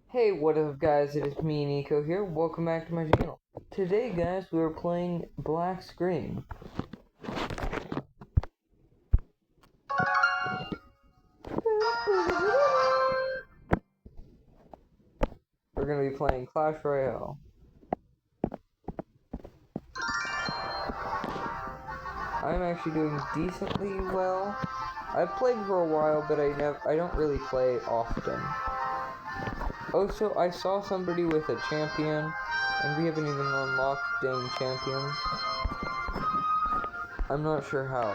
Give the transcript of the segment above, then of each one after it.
Hey, what up guys, it is me, Nico here. Welcome back to my channel. Today guys, we are playing Black Screen. We're going to be playing Clash Royale. I'm actually doing decently well. I've played for a while, but I don't really play often. Also, I saw somebody with a champion, and we haven't even unlocked dang champions. I'm not sure how.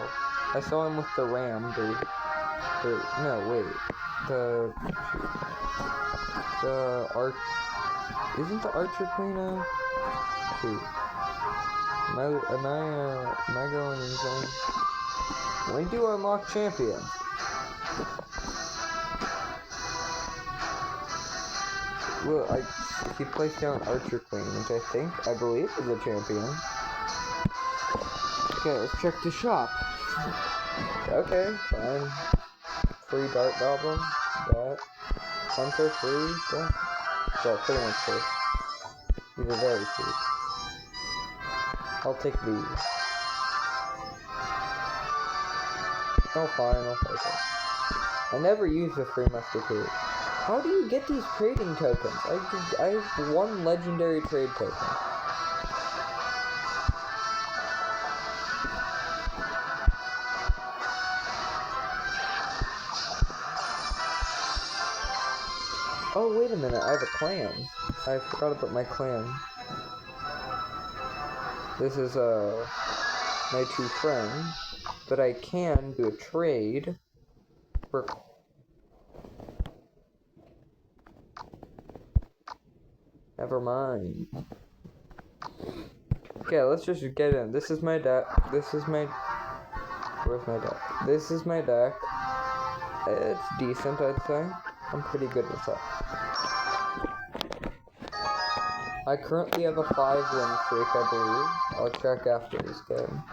I saw him with the ram, dude. No, wait. Isn't the archer queen a... Shoot. Am I going insane? We do unlock champions. Well, he placed down archer queen, which I believe is a champion. Okay, let's check the shop. Okay, fine. Free dart goblin. That. Hunter free. Yeah. Well, pretty much free. These are very free. I'll take these. Oh, fine, I'll take it. I never use the free musketeer. How do you get these trading tokens? I have one legendary trade token. Oh, wait a minute, I have a clan. I forgot about my clan. This is, my two friends. But I can do a trade for... Never mind. Okay, let's just get in. This is my deck. Where's my deck? This is my deck. It's decent, I'd say. I'm pretty good with that. I currently have a 5-win streak, I believe. I'll check after this game.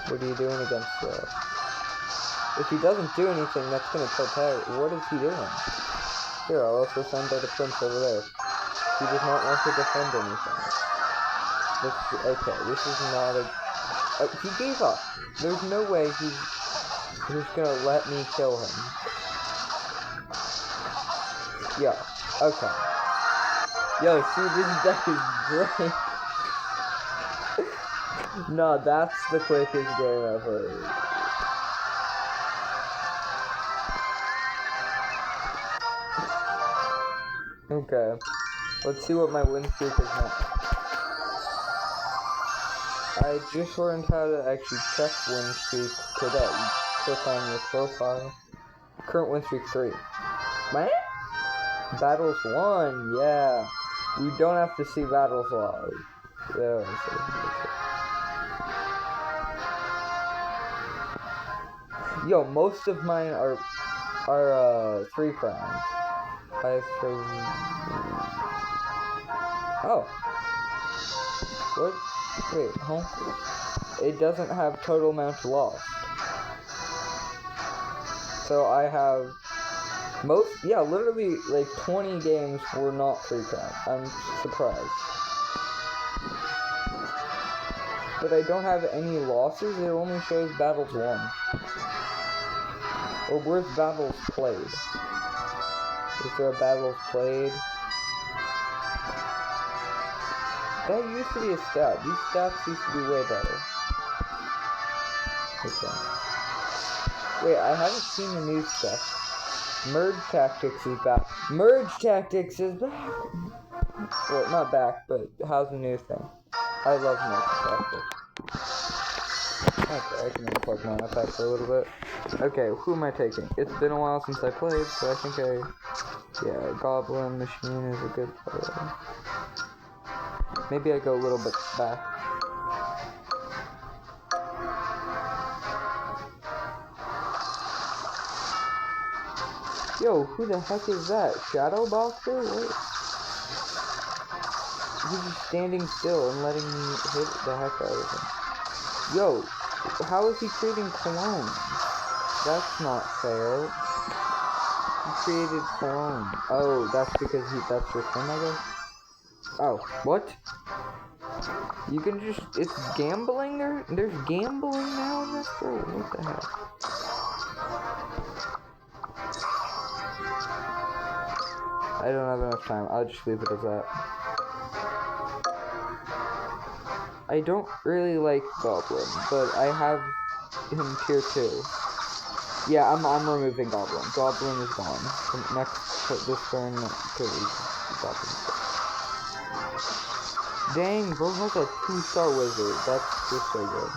What are you doing against that? If he doesn't do anything, that's gonna tilt out. What is he doing? Here, I'll also send out a prince over there. He does not want to defend anything. Okay, this is not a... he gave up. There's no way he's gonna let me kill him. Yeah, okay. Yo, see, this deck is great. No, that's the quickest game ever. Okay, let's see what my win streak is now. I just learned how to actually check win streak today. You click on your profile. Current win streak 3. Man? Battles 1, yeah. We don't have to see battles live. Yeah, yo, most of mine are 3 crowns. I have 3. Oh. What? Wait, huh? It doesn't have total amount lost. So I have literally like 20 games were not 3 crowns. I'm surprised. But I don't have any losses, it only shows battles won. Or where's battles played? Is there a battles played? That used to be a stat. These stats used to be way better. Okay. Wait, I haven't seen the new stuff. Merge Tactics is back. Merge Tactics is back! Well, not back, but how's the new thing? I love Merge Tactics. Okay, I can unplug my iPad for a little bit. Okay, who am I taking? It's been a while since I played, so I think yeah, Goblin Machine is a good player. Maybe I go a little bit back. Yo, who the heck is that? Shadow Boxer? Wait. He's just standing still and letting me hit the heck out of him. Yo, how is he creating clones? That's not fair. He created clones. Oh, that's because that's just him, I guess? Oh, what? You can just, it's gambling or, there's gambling now in this? Bro, what the heck? I don't have enough time, I'll just leave it as that. I don't really like Goblin, but I have him tier 2. Yeah, I'm removing Goblin. Goblin is gone. This turn, Goblin. Dang, bro has a 2-star wizard. That's just so good.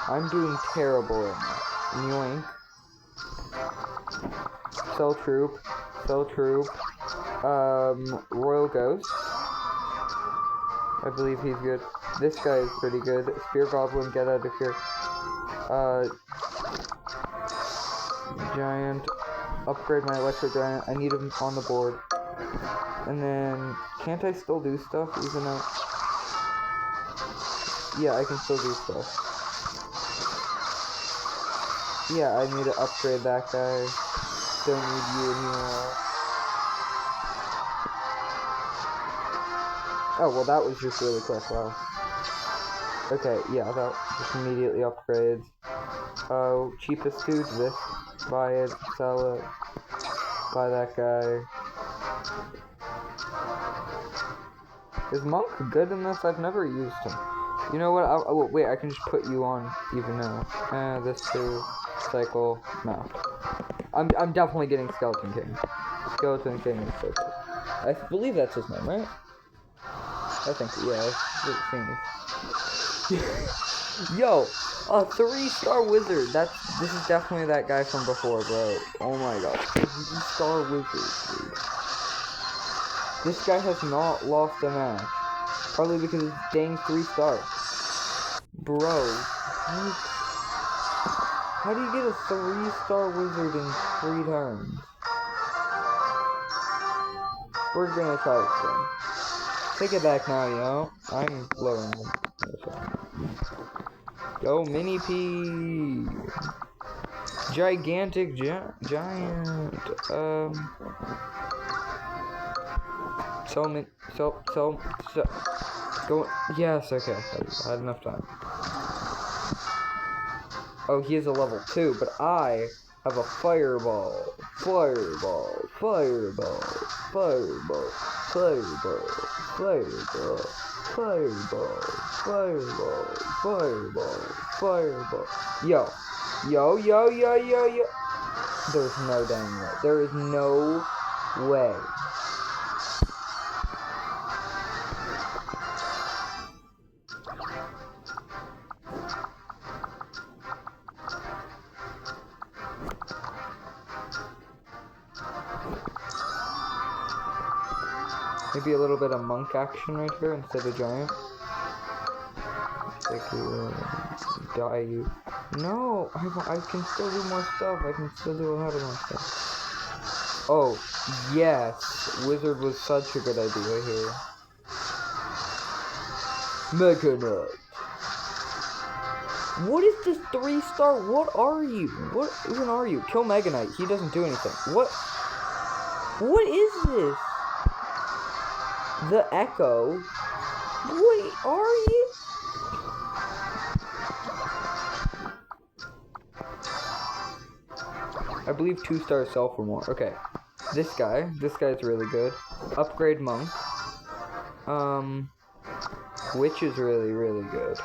I'm doing terrible right now. Yoink. Cell Troop. Royal Ghost. I believe he's good. This guy is pretty good. Spear Goblin, get out of here. Giant. Upgrade my Electro Giant. I need him on the board. And then, can't I still do stuff even though... Yeah, I can still do stuff. Yeah, I need to upgrade that guy. Don't need you anymore. Oh, well that was just really quick, wow. Okay, yeah, that just immediately upgrades. Oh, cheapest dude, this. Buy it, sell it. Buy that guy. Is Monk good in this? I've never used him. You know what? Oh, wait, I can just put you on even now. This too. Cycle. No. I'm definitely getting Skeleton King. Skeleton King is so good. I believe that's his name, right? I think, yeah. Yo, a 3-star wizard. This is definitely that guy from before, bro. Oh my god. 3-star wizard, dude. This guy has not lost a match. Probably because it's dang 3-star. Bro, what? How do you get a 3-star wizard in 3 turns? We're gonna try this thing. Take it back now, yo. I'm lowering him. Yo, Mini P. Gigantic giant. Go. Yes, okay. I had enough time. Oh, he is a level 2, but I have a fireball. Fireball. Fireball. Fireball. Fireball. Fireball. Fireball. Fireball. Fireball. Fireball. Yo. Yo, yo, yo, yo, yo. There's no dang way. There is no way. Maybe a little bit of monk action right here instead of giant. Like die you. No, I can still do more stuff. I can still do a lot of more stuff. Oh, yes. Wizard was such a good idea here. Mega Nut. What is this 3-star? What are you? What even are you? Kill Mega Knight. He doesn't do anything. What? What is this? The Echo? Wait, are you? I believe 2-star self or more. Okay. This guy's really good. Upgrade Monk. Witch is really, really good.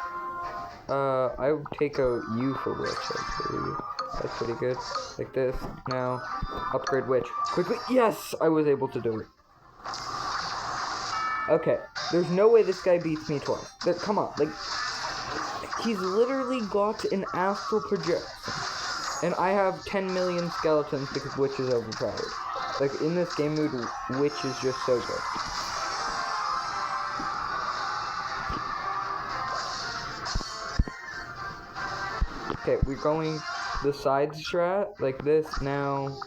I would take out you for Witch, actually. That's pretty good. Like this. Now, upgrade Witch. Quickly. Yes! I was able to do it. Okay. There's no way this guy beats me twice. Come on. Like, he's literally got an astral projection. And I have 10 million skeletons because Witch is overpowered. Like, in this game mode, Witch is just so good. Okay, we're going the side strat, like this. Now,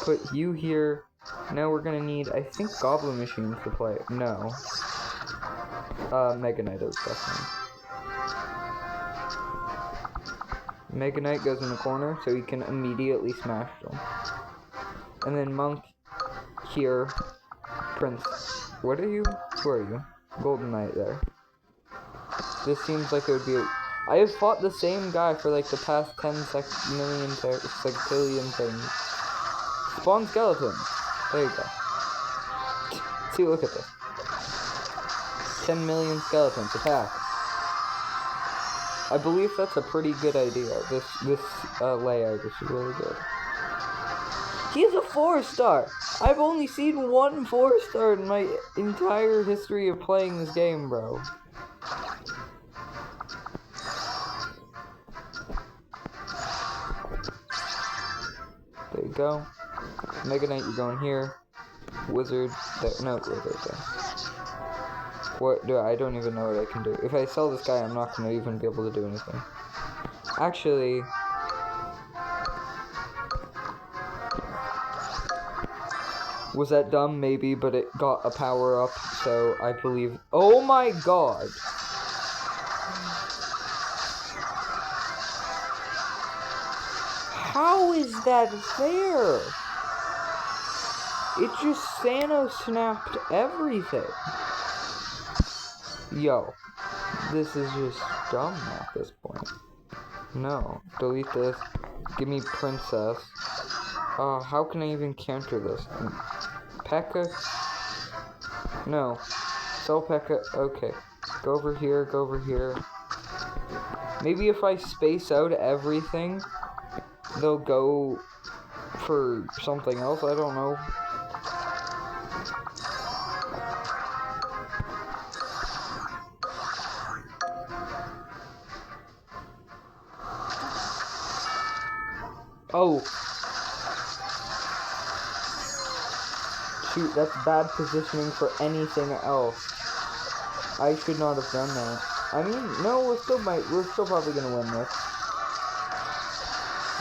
put you here. Now we're gonna need, I think, Goblin Machines to play. No. Mega Knight is definitely. Mega Knight goes in the corner, so he can immediately smash them. And then Monk here, Prince. What are you? Who are you? Golden Knight there. This seems like it would be. I have fought the same guy for like the past 10 million sextillion things. Spawn skeleton. There you go. See, look at this. 10 million skeletons attack. I believe that's a pretty good idea. This layout is really good. He's a 4-star. I've only seen one 4-star in my entire history of playing this game, bro. There you go. Mega Knight, you're going here. Wizard, there. No, wizard there. What do I don't even know what I can do. If I sell this guy, I'm not gonna even be able to do anything. Actually, was that dumb? Maybe, but it got a power up, so I believe. Oh my god! How is that fair? It just Thanos snapped everything. Yo, this is just dumb at this point. No, delete this. Give me Princess. How can I even counter this? P.E.K.K.A? No. Sell P.E.K.K.A. Okay. Go over here, go over here. Maybe if I space out everything, they'll go for something else. I don't know. Oh. Shoot, that's bad positioning for anything else. I should not have done that. I mean, no, we're still probably gonna win this.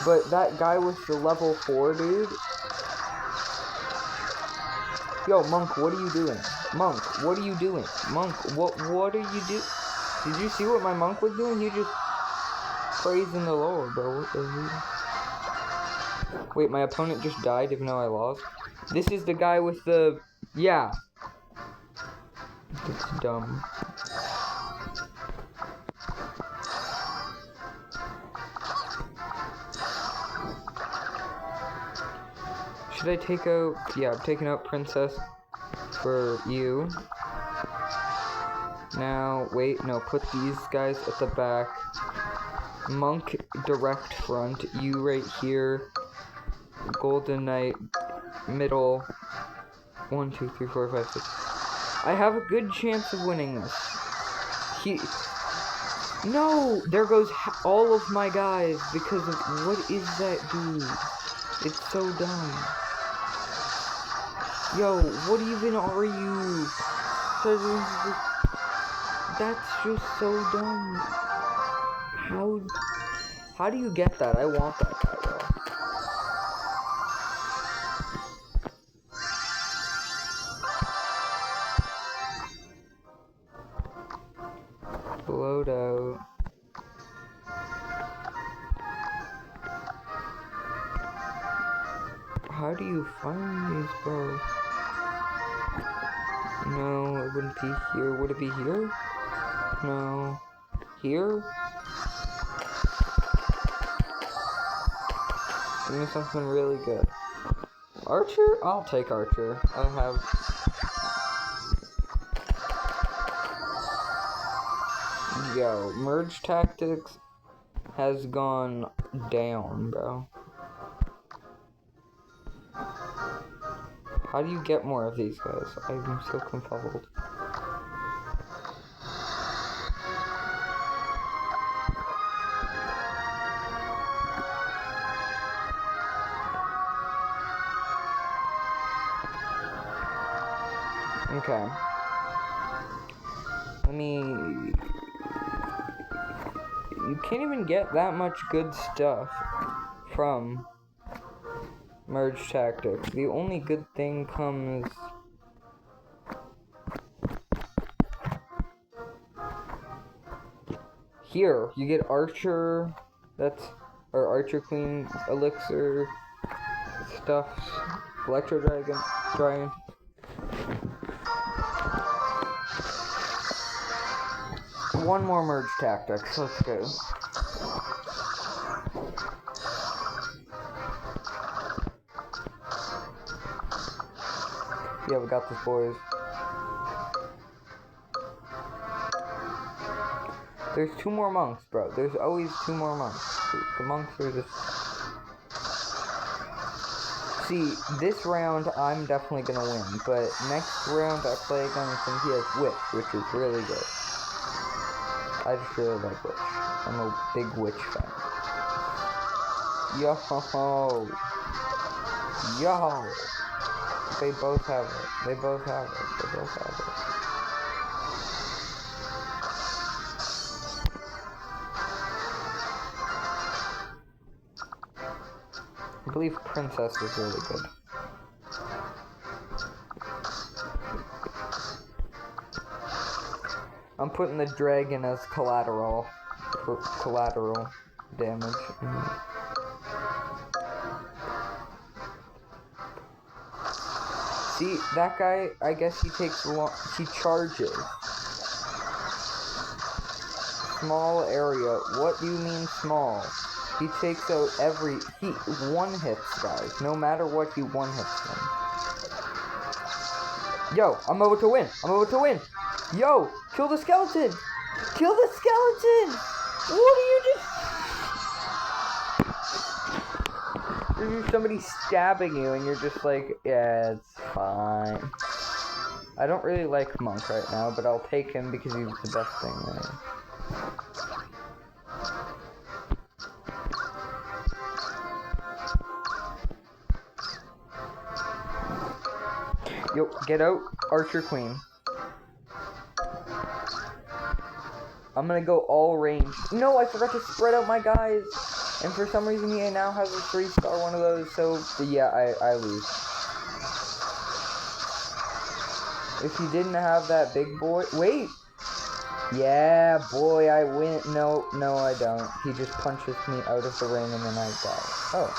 But that guy with the level 4 dude. Yo, Monk, what are you doing? Monk, what are you doing? Monk, what are you doing? Did you see what my Monk was doing? He just praising the Lord, bro. What the hell? Wait, my opponent just died even though I lost? This is the guy with the... Yeah. It's dumb. Should I take out... Yeah, I'm taking out Princess for you. Now, wait, no, put these guys at the back. Monk direct front, you right here. Golden Knight, middle. 1, 2, 3, 4, 5, 6. I have a good chance of winning this. No! There goes all of my guys because of... What is that dude? It's so dumb. Yo, what even are you? That's just so dumb. How do you get that? I want that guy, though. Loadout. How do you find these, bro? No, it wouldn't be here. Would it be here? No. Here? Give me something really good. Archer? I'll take Archer. I have... Yo, merge tactics has gone down, bro. How do you get more of these guys? I'm so confuzzled. Okay. Let me... You can't even get that much good stuff from merge tactics. The only good thing comes... Here, you get Archer, or Archer Queen elixir, stuffs, Electro Dragon. One more merge tactics, let's go. Yeah, we got this, boys. There's 2 more monks, bro. There's always 2 more monks. The monks are just... See, this round, I'm definitely gonna win. But next round, I play against him. He has Witch, which is really good. I just really like Witch. I'm a big Witch fan. Yo! Yo! They both have it. They both have it. They both have it. I believe Princess is really good. I'm putting the dragon as collateral for collateral damage. See, that guy, I guess he takes long, he charges. Small area. What do you mean small? He takes out he one-hits guys. No matter what, he one-hits them. Yo, I'm about to win. I'm about to win. Yo, kill the skeleton. Kill the skeleton. What are you just... There's somebody stabbing you and you're just like, yeah, it's fine. I don't really like Monk right now, but I'll take him because he's the best thing there. Yo, get out, Archer Queen. I'm gonna go all range. No, I forgot to spread out my guys. And for some reason, he now has a 3-star one of those, so yeah, I lose. If he didn't have that big boy... Wait! Yeah, boy, I win. No, I don't. He just punches me out of the ring and then I die. Oh.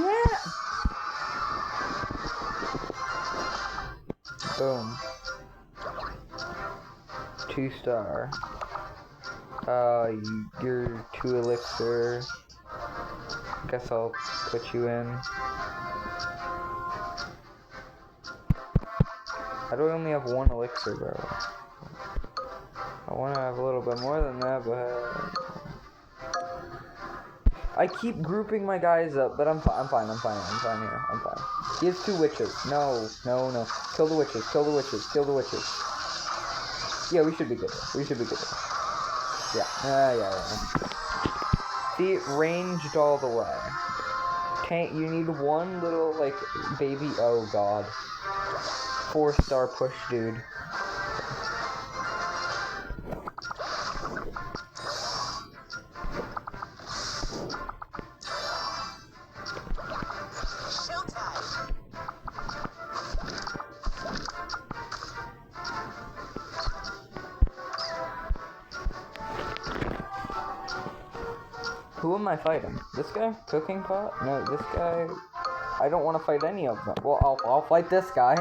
Yeah! Boom. 2-star. You're 2 elixir. Guess I'll put you in. How do I only have 1 elixir, bro? I want to have a little bit more than that, but... I keep grouping my guys up, but I'm fine here. I'm fine. He has 2 witches. No. Kill the witches. Yeah, we should be good. Yeah. See, ranged all the way. Tank, you need 1 little, like, baby... Oh, God. 4-star push, dude. Who am I fighting? This guy? Cooking pot? No, this guy... I don't want to fight any of them. Well, I'll fight this guy.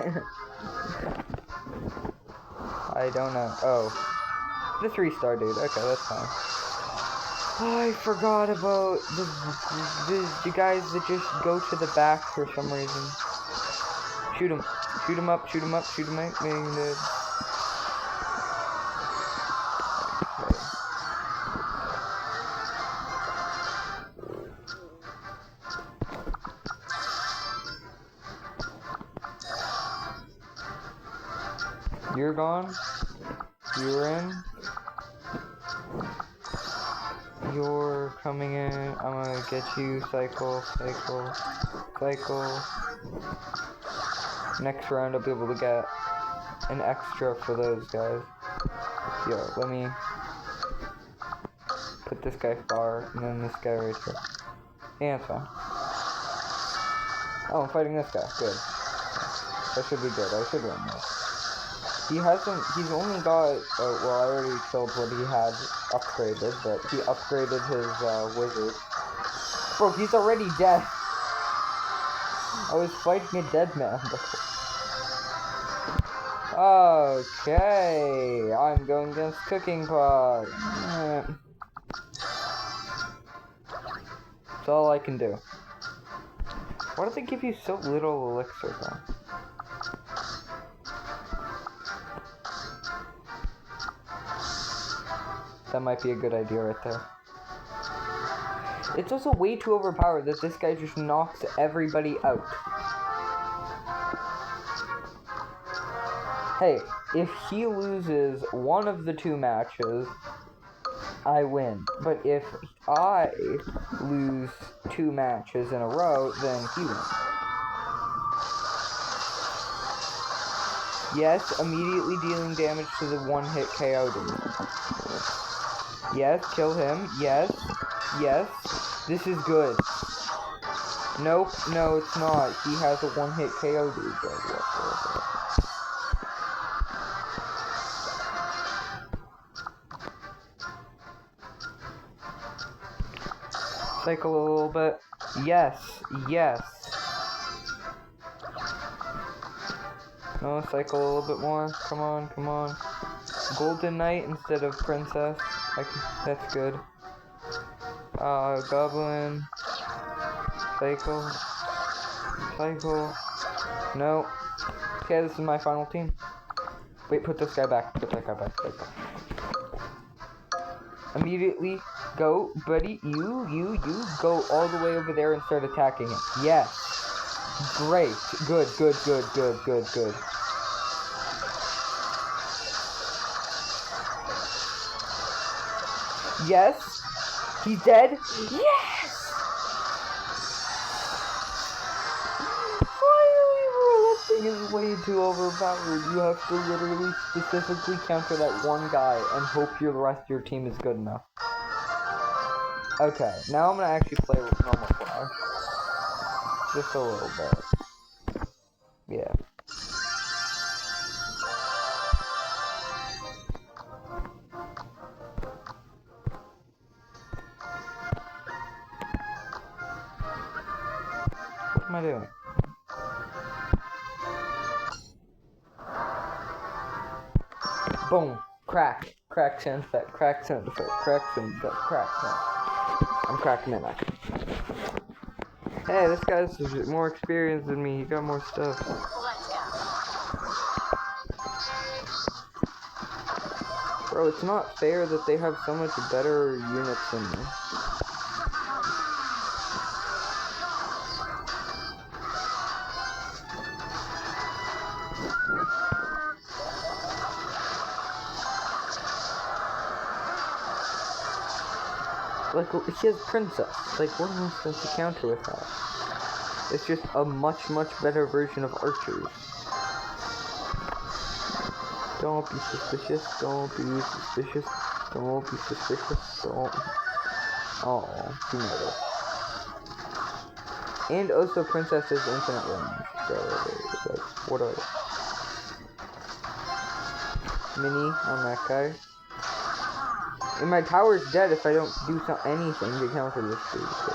I don't know. Oh. The 3-star dude. Okay, that's fine. I forgot about the guys that just go to the back for some reason. Shoot him. Shoot him up. Making the... You're gone. You're in. You're coming in. I'm gonna get you. Cycle. Next round I'll be able to get an extra for those guys. Yo, let me put this guy far, and then this guy right here. Yeah, it's fine. Oh, I'm fighting this guy. Good. That should be good. I should win this. he's only got, well, I already killed what he had upgraded, but he upgraded his, wizard. Bro, he's already dead. I was fighting a dead man before. Okay, I'm going against Cooking Pot. That's all I can do. Why do they give you so little elixir, though? That might be a good idea right there. It's also way too overpowered that this guy just knocks everybody out. Hey, if he loses one of the 2 matches, I win. But if I lose 2 matches in a row, then he wins. Yes, immediately dealing damage to the 1-hit KO dude. Yes, kill him. Yes. Yes. This is good. Nope. No, it's not. He has a 1-hit KO dude. Cycle a little bit. Yes. Yes. No, cycle a little bit more. Come on, come on. Golden Knight instead of Princess. That's good. Goblin. Cycle. Cycle. No. Okay, this is my final team. Wait, put this guy back. Put that guy back. Immediately go, buddy. You go all the way over there and start attacking him. Yes. Great. Good. Yes. He's dead. Yes. Finally, bro. That thing is way too overpowered. You have to literally specifically counter that one guy and hope the rest of your team is good enough. Okay, now I'm gonna actually play with normal fire. Just a little bit. Yeah. What am I doing? Boom. Crack. Crack sound effect. Crack sound effect. Crack sound effect. Crack sound. I'm cracking it back. Hey, this guy's more experienced than me. He got more stuff. Bro, it's not fair that they have so much better units than me. Like, he has Princess. Like, what am I supposed to counter with that? It's just a much better version of archers. Don't be suspicious. Don't be suspicious. Don't be suspicious. Don't. Oh, he made it. And also, Princess has infinite range. So, like, what are they? Mini on that guy. And my tower's dead if I don't do anything to counter this dude. So.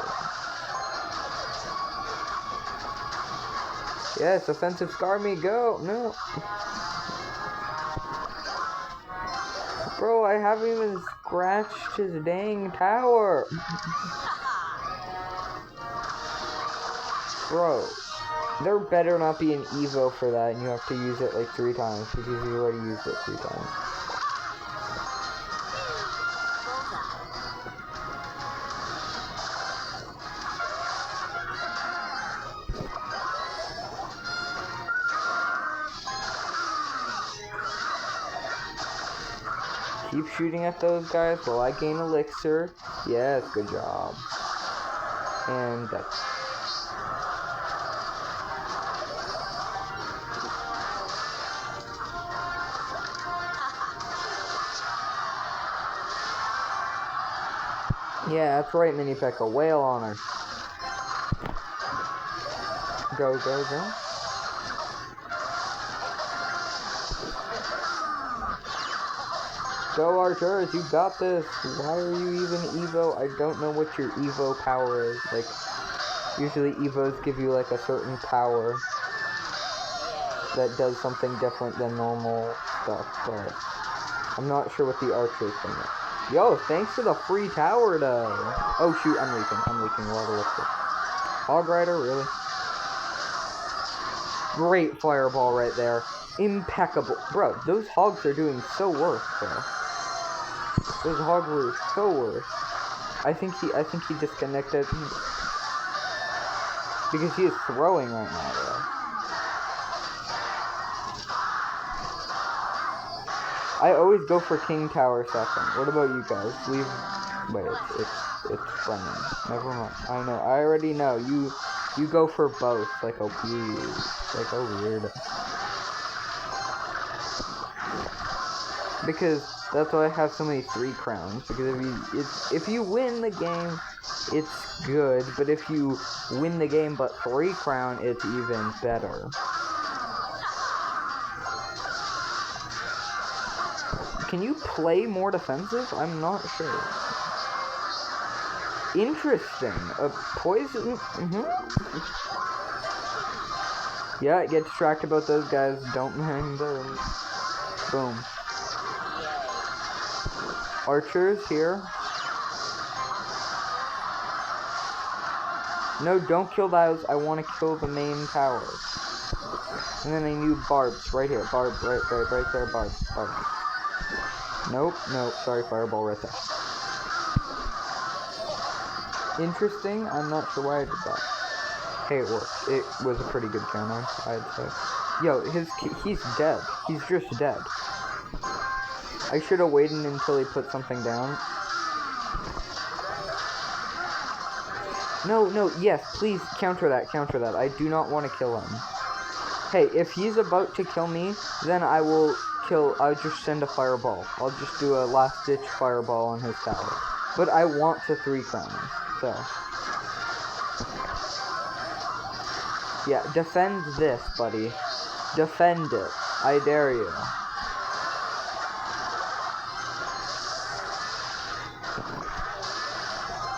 Yes, offensive scar me, go! No! Bro, I haven't even scratched his dang tower! Bro, there better not be an Evo for that and you have to use it like 3 times because you already used it 3 times. Keep shooting at those guys while I gain elixir. Yes, good job. And that's... Yeah, that's right, Mini Pekka. Whale on her. Go, go, go. Go Archers, you got this. Why are you even Evo? I don't know what your Evo power is. Like, usually Evos give you like a certain power that does something different than normal stuff, but I'm not sure what the Archers thing is. Yo, thanks for the free tower though. Oh shoot, I'm leaking water with it. Hog Rider, really? Great fireball right there. Impeccable. Bro, those hogs are doing so worse, bro. Those hogs were so worse. I think he disconnected because he is throwing right now, bro. I always go for King Tower second. What about you guys? Wait, it's running. Never mind. I know. I already know. You go for both like a weird. Because that's why I have so many 3 crowns. Because if you win the game, it's good. But if you win the game but 3 crown, it's even better. Can you play more defensive? I'm not sure. Interesting. A poison. Yeah, get distracted about those guys. Don't mind them. Boom. Archers here. No, don't kill those. I want to kill the main tower. And then I need barbs right here. Barb right there. Barb. Nope. Sorry, fireball right there. Interesting. I'm not sure why I did that. Hey, it worked. It was a pretty good counter, I'd say. Yo, he's dead. He's just dead. I should have waited until he put something down. No, yes, please counter that. I do not want to kill him. Hey, if he's about to kill me, then I'll just send a fireball. I'll just do a last-ditch fireball on his tower. But I want to 3 crowns, so. Yeah, defend this, buddy. Defend it. I dare you.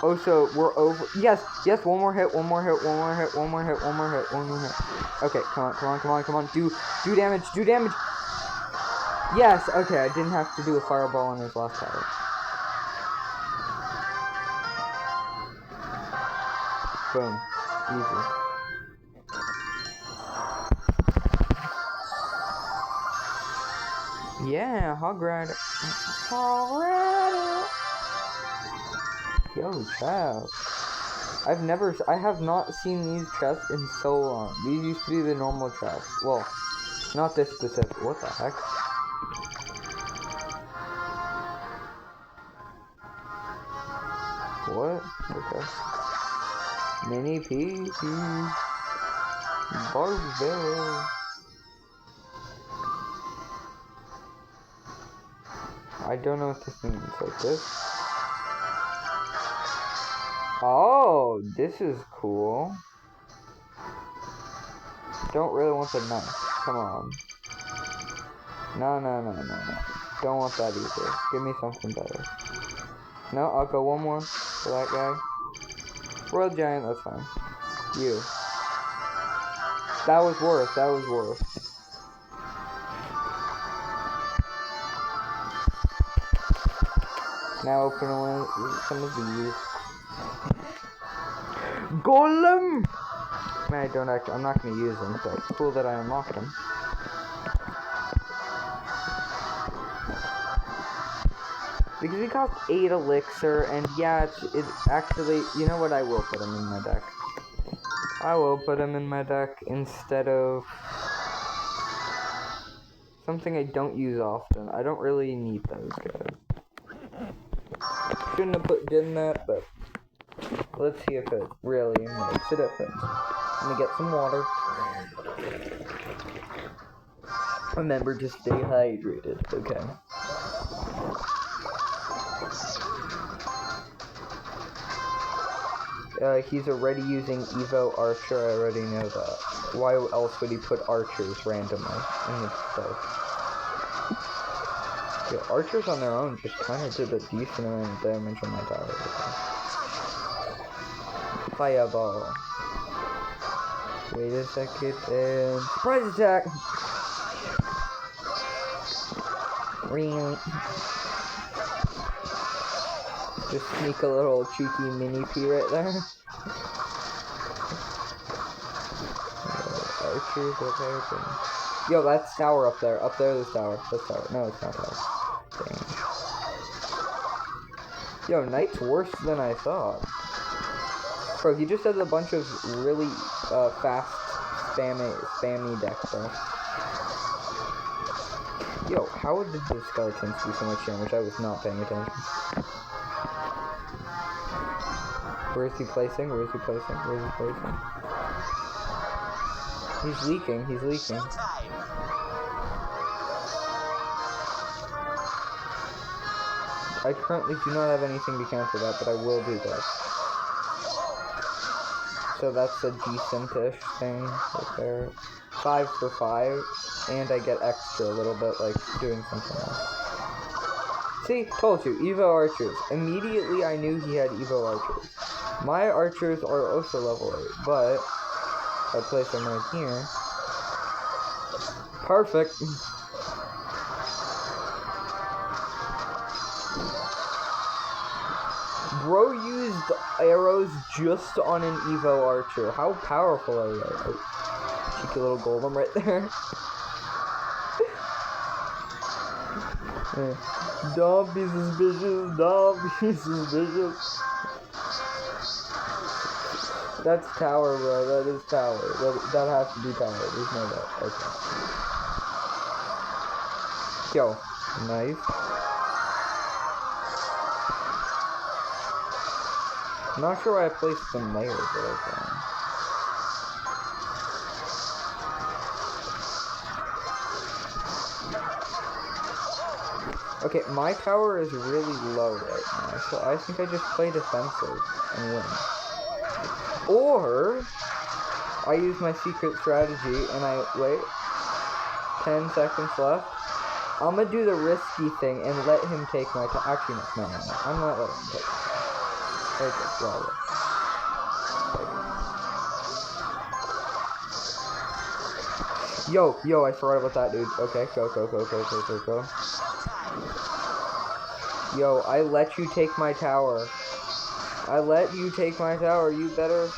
Oh, so we're over. Yes, one more hit. Okay, come on. Do damage. Yes, okay, I didn't have to do a fireball on his last tower. Boom. Easy. Yeah, Hog Rider. Yo, chest. I have not seen these chests in so long. These used to be the normal chests. Well, not this specific. What the heck? What? Okay. Mini PC. Barbell. I don't know what this means. Like this? Oh, this is cool. Don't really want the knife. Come on. No. Don't want that either. Give me something better. No, I'll go one more for that guy. Royal Giant, that's fine. You. That was worth. Now open some of these. Golem! Man, I'm not gonna use them, but it's cool that I unlocked them. Because he costs 8 elixir, and yeah, it's actually, you know what, I will put him in my deck. I will put him in my deck instead of something I don't use often. I don't really need those guys. Shouldn't have done that, but let's see if it really makes a difference. Let me get some water. Remember to stay hydrated, okay? He's already using Evo Archer, I already know that. Why else would he put archers randomly in the stuff? Yeah, archers on their own just kind of did a decent amount of damage on my tower. Fireball. Wait a second, and surprise attack! Ring. Just sneak a little cheeky mini P right there. Archers, what happened? Yo, that's tower up there. Up there, this tower. This tower. No, it's not tower. Dang. Yo, Knight's worse than I thought. Bro, he just has a bunch of really fast, spammy decks though. Yo, how did the skeletons do so much damage? I was not paying attention. Where is he placing? Where is he placing? Where is he placing? He's leaking. He's leaking. I currently do not have anything to counter that, but I will do that. So that's a decent-ish thing right there. 5 for 5, and I get extra a little bit, like doing something else. See, told you, Evo archers. Immediately I knew he had Evo archers. My archers are also level 8, but I place them right here. Perfect. Bro used arrows just on an Evo archer. How powerful are they? Oh, cheeky little golem right there. Don't be suspicious. Don't be suspicious. That's tower, bro. That is tower. That has to be tower. There's no doubt. Okay. Yo, nice. I'm not sure why I placed them there, but okay. Okay, my tower is really low right now, so I think I just play defensive and win. Or I use my secret strategy and I wait. 10 seconds left. I'm gonna do the risky thing and let him take my tower. Actually, no. I'm not letting him take it. Okay, well. Yo, I forgot about that, dude. Okay, go. Yo, I let you take my tower. I let you take my tower. You better.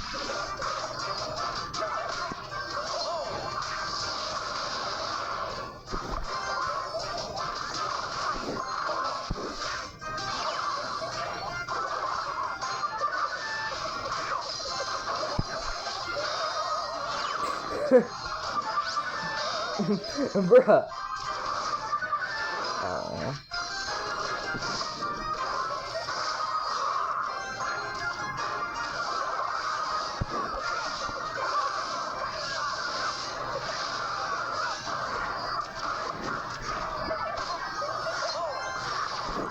Bruh.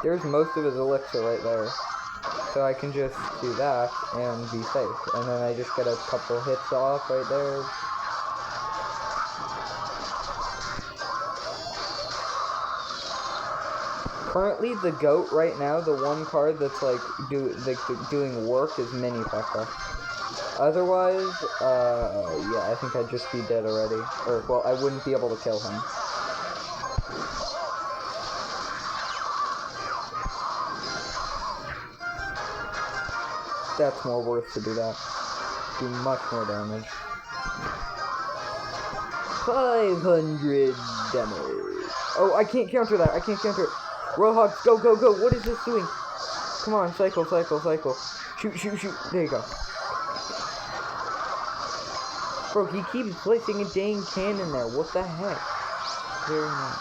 There's most of his elixir right there. So I can just do that and be safe. And then I just get a couple hits off right there. Currently, the GOAT right now, the one card that's like doing work is Mini P.E.K.K.A. Otherwise, yeah, I think I'd just be dead already. Or, well, I wouldn't be able to kill him. That's more worth to do that. Do much more damage. 500 damage. Oh, I can't counter that. I can't counter it. Roadhogs, go. What is this doing? Come on, cycle. Shoot. There you go. Bro, he keeps placing a dang cannon there. What the heck? Very nice.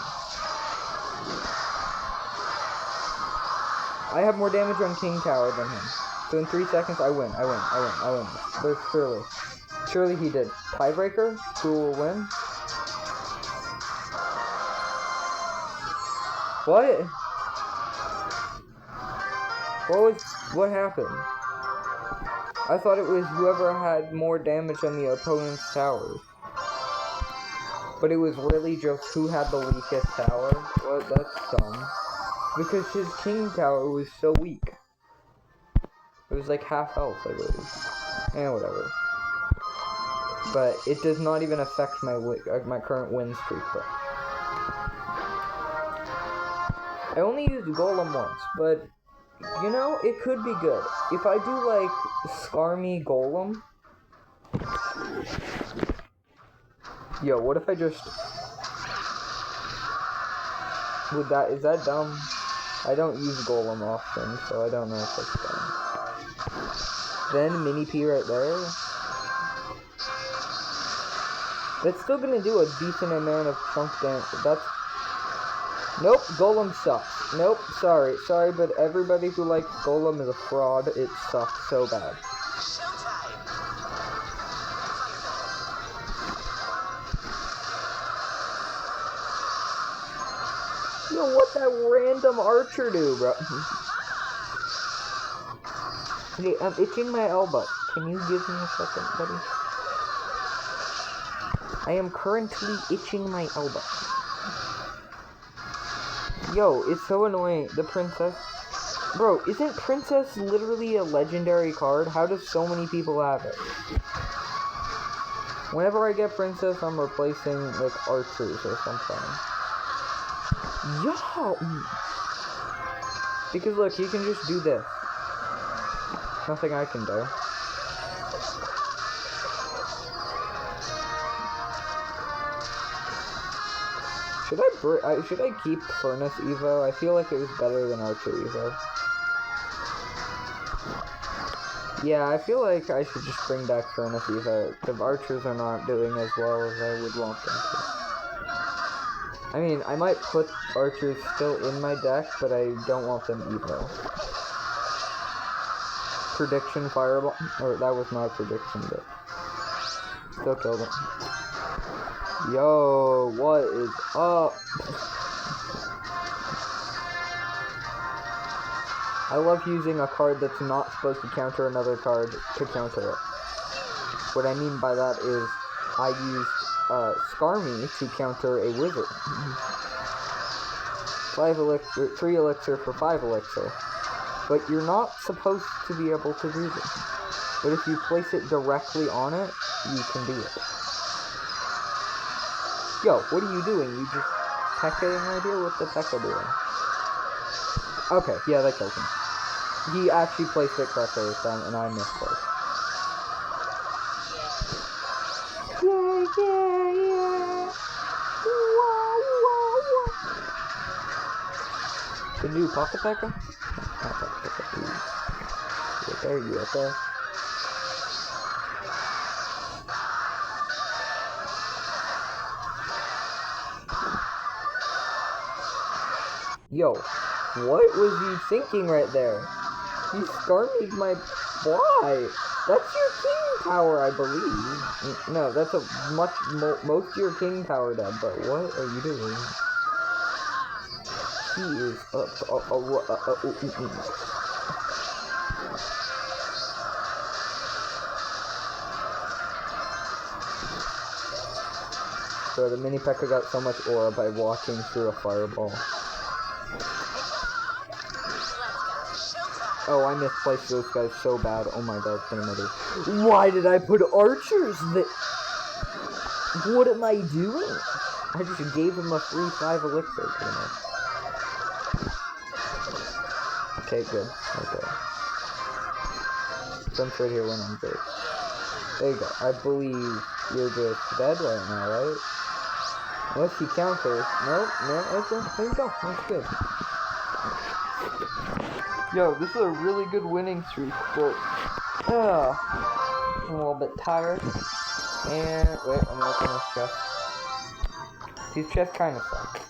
I have more damage on King Tower than him. So in 3 seconds, I win. There's surely he did. Tiebreaker? Who will win? What? What happened? I thought it was whoever had more damage on the opponent's towers. But it was really just who had the weakest tower? What? That's dumb. Because his king tower was so weak. It was like half health, I believe. Whatever. But it does not even affect my current win streak, though. I only used Golem once, but, you know, it could be good. If I do, like, Skarmy Golem... Yo, what if I just... Is that dumb? I don't use Golem often, so I don't know if that's dumb. Then Mini P right there. That's still gonna do a decent amount of chunk damage. That's... Nope, Golem sucks. Nope, sorry, but everybody who likes Golem is a fraud. It sucks so bad. Yo, what that random archer do, bro? Hey, I'm itching my elbow. Can you give me a second, buddy? I am currently itching my elbow. Yo, it's so annoying. The princess... Bro, isn't princess literally a legendary card? How do so many people have it? Whenever I get princess, I'm replacing, like, archers or something. Yo! Because, look, you can just do this. Nothing I can do. Should I keep Furnace Evo? I feel like it was better than Archer Evo. Yeah, I feel like I should just bring back Furnace Evo. The Archers are not doing as well as I would want them to. I mean, I might put Archers still in my deck, but I don't want them Evo. Prediction Fireball. Or, that was not a prediction, but... Still killed him. Yo, what is up? I love using a card that's not supposed to counter another card to counter it. What I mean by that is, I used Skarmy to counter a wizard. 3 elixir for 5 elixir. But you're not supposed to be able to do this. But if you place it directly on it, you can do it. Yo, what are you doing? You just P.E.K.K.ing right here? What's the P.E.K.K.A doing? Okay, yeah, that killed him. He actually placed it correctly this time, and I misplaced. Yeah. Can you do Pocket P.E.K.K.A? You okay? Yo, what was you thinking right there? You Skarmied my... Why? That's your king power, I believe. No, that's a most of your king power dead, but what are you doing? He is So the mini P.E.K.K.A got so much aura by walking through a fireball. Oh, I misplaced those guys so bad. Oh my god, another. Why did I put archers that... What am I doing? I just gave him a free 5 elixir, pretty much. Okay, good. Okay. Some trade here when I'm great. There you go. I believe you're just dead right now, right? Unless he counters. Nope, no, okay. There you go. That's good. Yo, this is a really good winning streak, but I'm a little bit tired. And wait, I'm gonna open this chest. These chests kind of suck.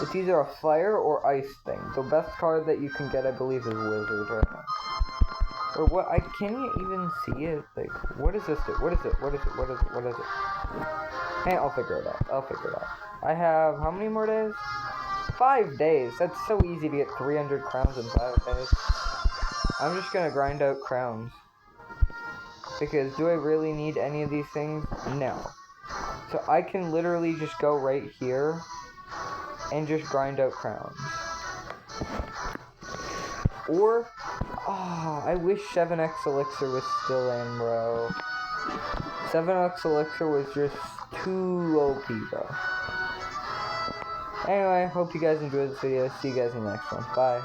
It's either a fire or ice thing. The best card that you can get, I believe, is Wizard right now. Or what? I can't even see it. Like, what does this do? What is it? What is it? What is it? What is it? Hey, I'll figure it out. I'll figure it out. I have how many more days? 5 days. That's so easy to get 300 crowns in 5 days. I'm just gonna grind out crowns. Because do I really need any of these things? No. So I can literally just go right here and just grind out crowns. Or, I wish 7x elixir was still in, bro. 7x elixir was just too OP, though. Anyway, hope you guys enjoyed this video. See you guys in the next one. Bye.